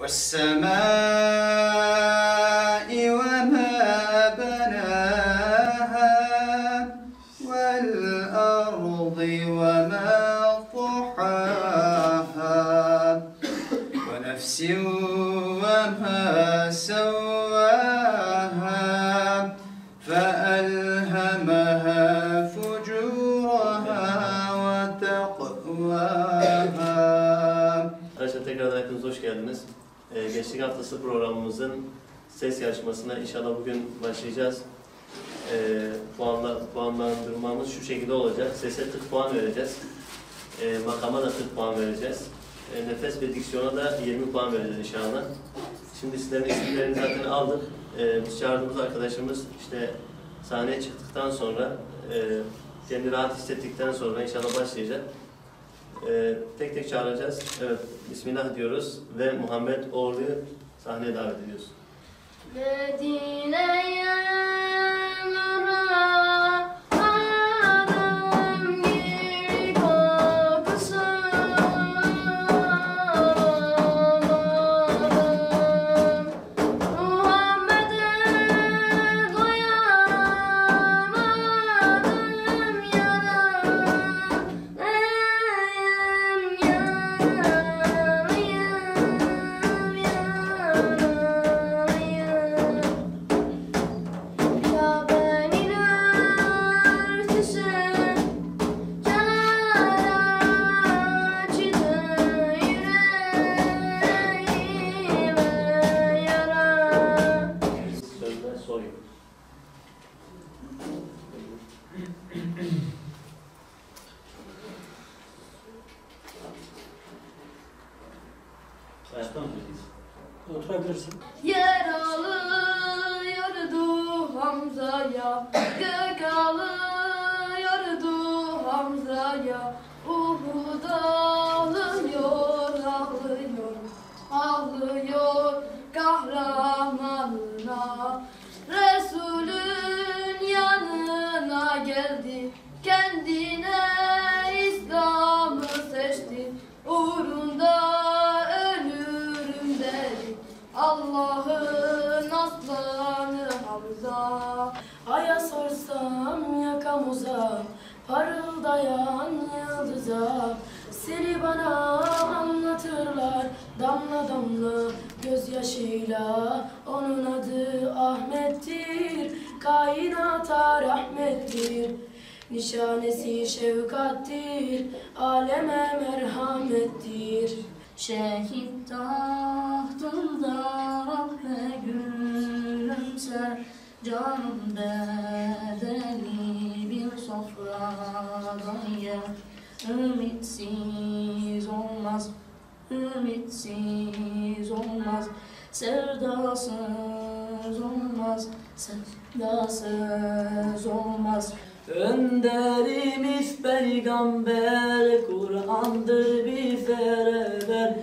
والسماء وما بناها والأرض وما طحاها ونفس وما سواها فألهمها فجورها وتقواها. Arkadaşlar tekrardan hepiniz hoş geldiniz. Gençlik Haftası programımızın ses yarışmasına inşallah bugün başlayacağız. Puanlandırmamız şu şekilde olacak. Sese 40 puan vereceğiz. Makama da 40 puan vereceğiz. Nefes ve diksiyona da 20 puan vereceğiz inşallah. Şimdi sizlerin isimlerini zaten aldık. Biz çağırdığımız arkadaşımız işte sahneye çıktıktan sonra kendi rahat hissettikten sonra inşallah başlayacak. Tek tek çağıracağız. Evet, Bismillah diyoruz ve Muhammed Oğurlu'yu sahneye davet ediyoruz. Medine'ye Oturabilirsin. yer alıyordu Hamza'ya, gök alıyordu Hamza'ya. Uhud ağlıyor, ağlıyor, ağlıyor kahramanına. Resulün yanına geldi, kendine İslam'ı seçti. Uğrunda ölürüm dedi Allah'ın aslanı Hamza. Aya sorsam yakamoza, parıldayan yıldıza. Seni bana anlatırlar damla damla gözyaşıyla. Onun adı Ahmet'tir, kainata rahmettir. Nişanesi şefkattir, aleme merhamettir. Şehit tahtında Rabbe gülümser, canım bedeli bir sofradan yer. Ümitsiz olmaz, ümitsiz olmaz, sevdasız olmaz, sevdasız olmaz. Önderimiz peygamber, Kur'an'dır bir ferever.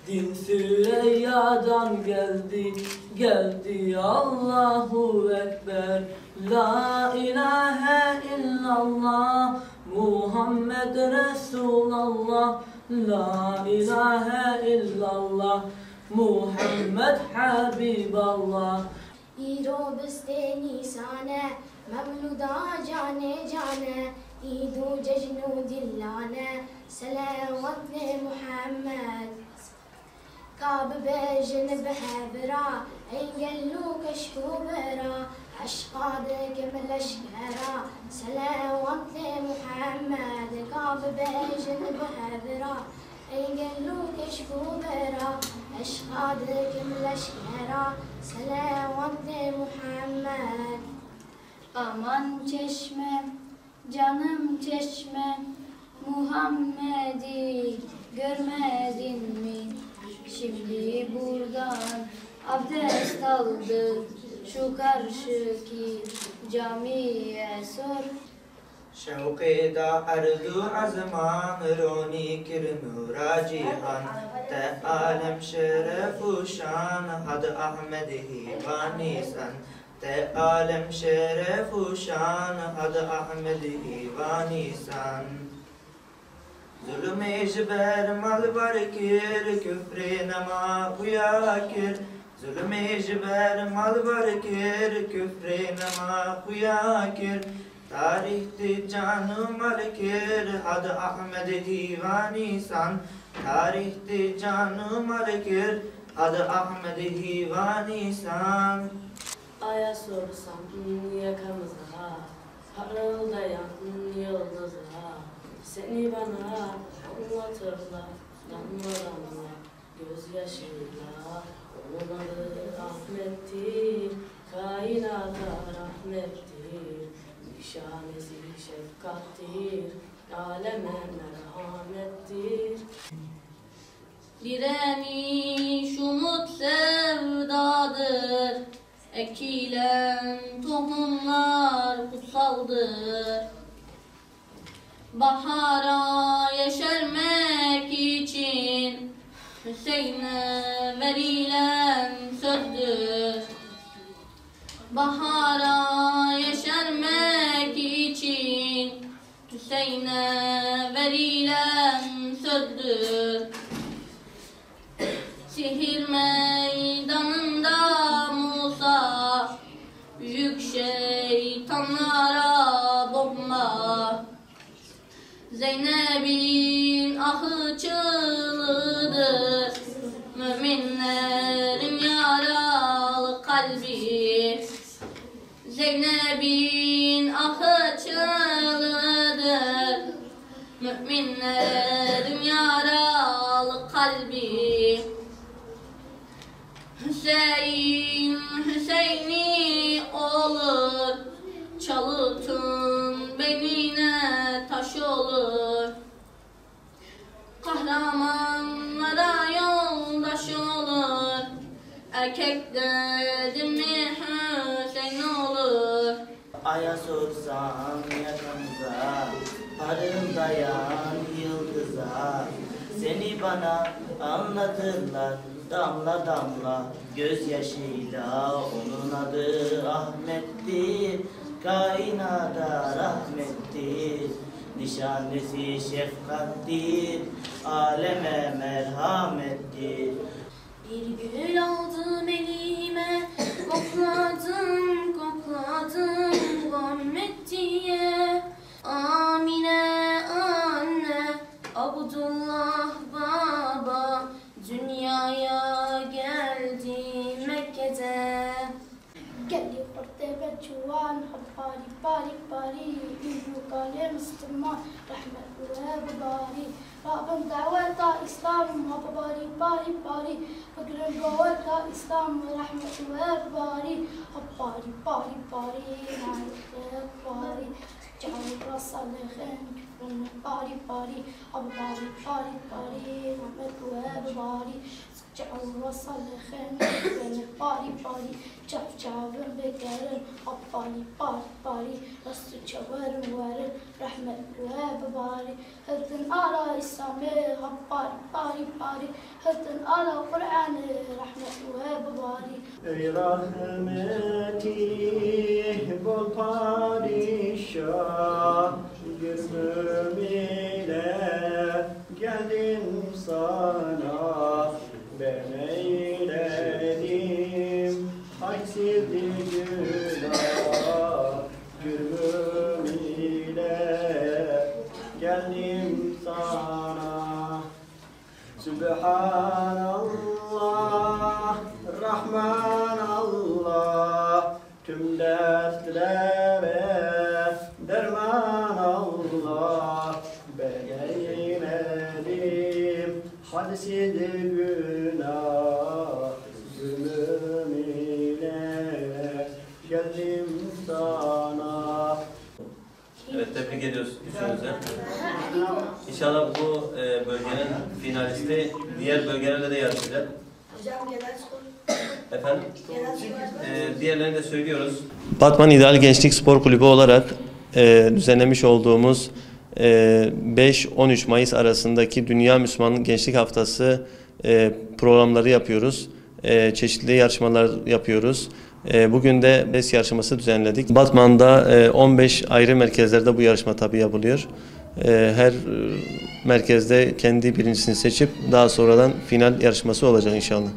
Din Süreyya'dan geldi, geldi Allahu Ekber. La ilahe illallah, Muhammed Resulallah. La ilahe illallah, Muhammed Habiballah. ईरो बस्ते निशाने ममलुदा जाने जाने ईदो जश्नो दिलाने सलावत ने मुहम्मद काब बेजन बहबरा एंगलू कशको बरा अशकादक मलशकरा सलावत ने मुहम्मद काब बेजन बहबरा एंगलू कशको बरा अशकादक मलशकरा सलावत ने Muhammad. Aman çeşme, canım çeşme, Muhammed'i görmedin mi? Şimdi buradan abdest aldı, şu karşıki camiye sor. शौक़े दा अर्दु अज़मान रोनी किरनूरा जिहान ते आलम शरफ शान हद अहमद ही बानी सन ते आलम शरफ शान हद अहमद ही बानी सन. Zulüm-i icber mal barkir, küfre nema huyakir. Zulüm-i icber mal barkir, küfre nema huyakir. Tarihti canı malkir, had Ahmed Hivani san. Tarihti canı malkir, had Ahmed Hivani san. Aya sorsam yakamıza, parıldayan yıldıza. Seni bana anlatırlar, damla damla gözyaşıyla. Onun adı Ahmet'tir, kainata rahmettir. Nişanesi şefkattir, aleme merhamettir. Direniş umut sevdadır, ekilen tohumlar kutsaldır. Bahara yeşermek için Hüseyin'e verilen sözdür. Bahara yeşermek için Hüseyin'e verilen sözdür. Sihir meydanında Musa büyük şeytanlara bomba. Zeynep'in ahı çığlığıdır, müminlerin yaralı kalbi. Zeynep'in ahı çığlığıdır, müminlerin yaralı kalbi. Hüseyin, Hüseyin'i olur, çalıtın beline taş olur. Kahramanlara yoldaş olur, erkek dedim mi Hüseyin olur. Aya sorsam yakamıza, parıldayan yıldıza. Seni bana anlatırlar, damla damla gözyaşıyla. Onun adı Ahmet'tir, kainata rahmettir. Nişanesi şefkattir, aleme merhamettir. Bir gül aldım elime, kokladım, kokladım Muhammed diye. Amine anne, Abdullah baba, dünyaya geldi Mekke'de. Geldi ortaya çuvan, bari bari bari, yukarı Müslüman, rahmet ve bari. Rabbim daveta İslam, bari bari bari, fakir daveta İslam, rahmet ve bari. Bari bari bari, rahmet ve bari. Cahil salihin, bari bari, bari bari bari, rahmet ve bari. Cahil salihin, bari bari, çavçavın bekarın, bari bari bari, rastı çavarın varın, rahmet ve bari. Hıdın ala İslam'ı, bari bari bari, hıdın ala Kur'an'ı, rahmet ve bari. Ey rahmeti bol padişah, gülüm ile geldim sana. Ben eyledim haksizdi günah, gülüm ile geldim sana. Subhanallah, Rahman Allah, tüm dertlere derman Allah. Ben eyledim hadsiz günah, zulüm ile geldim sana. Evet, tebrik ediyoruz üçünüze. İnşallah bu bölgenin finalisti diğer bölgelerle de yarışacak. Hocam genel spor. Efendim? Diğerlerini de söylüyoruz. Batman İdeal Gençlik Spor Kulübü olarak düzenlemiş olduğumuz 5-13 Mayıs arasındaki Dünya Müslüman Gençlik Haftası programları yapıyoruz. Çeşitli yarışmalar yapıyoruz. Bugün de BES yarışması düzenledik. Batman'da 15 ayrı merkezlerde bu yarışma tabii yapılıyor. Her merkezde kendi birincisini seçip daha sonradan final yarışması olacak inşallah.